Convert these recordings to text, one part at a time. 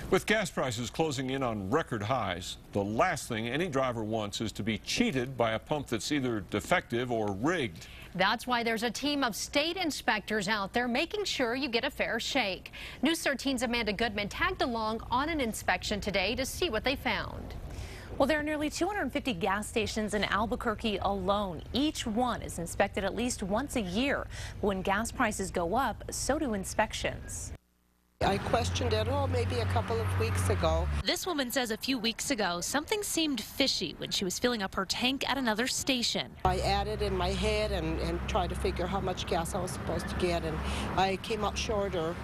With gas prices closing in on record highs, the last thing any driver wants is to be cheated by a pump that's either defective or rigged. That's why there's a team of state inspectors out there making sure you get a fair shake. News 13's Amanda Goodman tagged along on an inspection today to see what they found. Well, there are nearly 250 gas stations in Albuquerque alone. Each one is inspected at least once a year. When gas prices go up, so do inspections. I questioned it, maybe a couple of weeks ago. This woman says a few weeks ago, something seemed fishy when she was filling up her tank at another station. I added in my head and tried to figure how much gas I was supposed to get, and I came up shorter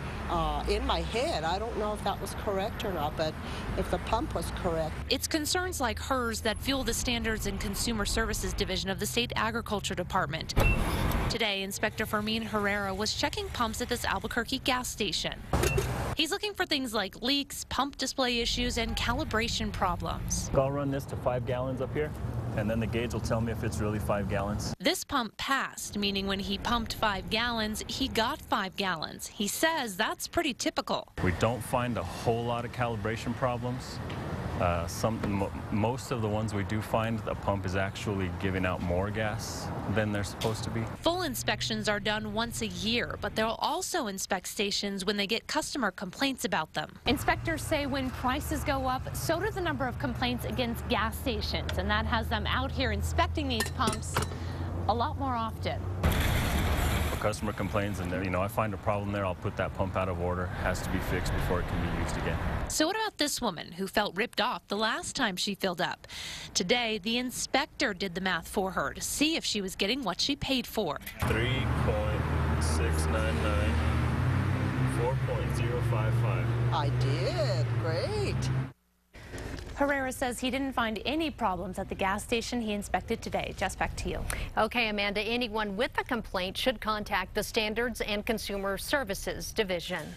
in my head. I don't know if that was correct or not, but if the pump was correct. It's concerns like hers that fuel the Standards and Consumer Services Division of the State Agriculture Department. Today, Inspector Fermin Herrera was checking pumps at this Albuquerque gas station. He's looking for things like leaks, pump display issues, and calibration problems. I'll run this to 5 gallons up here, and then the gauge will tell me if it's really 5 gallons. This pump passed, meaning when he pumped 5 gallons, he got 5 gallons. He says that's pretty typical. We don't find a whole lot of calibration problems. Most of the ones we do find, the pump is actually giving out more gas than they're supposed to be. Full inspections are done once a year, but they'll also inspect stations when they get customer complaints about them. Inspectors say when prices go up, so do the number of complaints against gas stations, and that has them out here inspecting these pumps a lot more often. If a customer complains and I find a problem there, I'll put that pump out of order. It has to be fixed before it can be used again. So what about this woman who felt ripped off the last time she filled up? Today, the inspector did the math for her to see if she was getting what she paid for. 3.699, 4.055. I did. Great. Herrera says he didn't find any problems at the gas station he inspected today. Jess, back to you. Okay, Amanda, anyone with a complaint should contact the Standards and Consumer Services Division.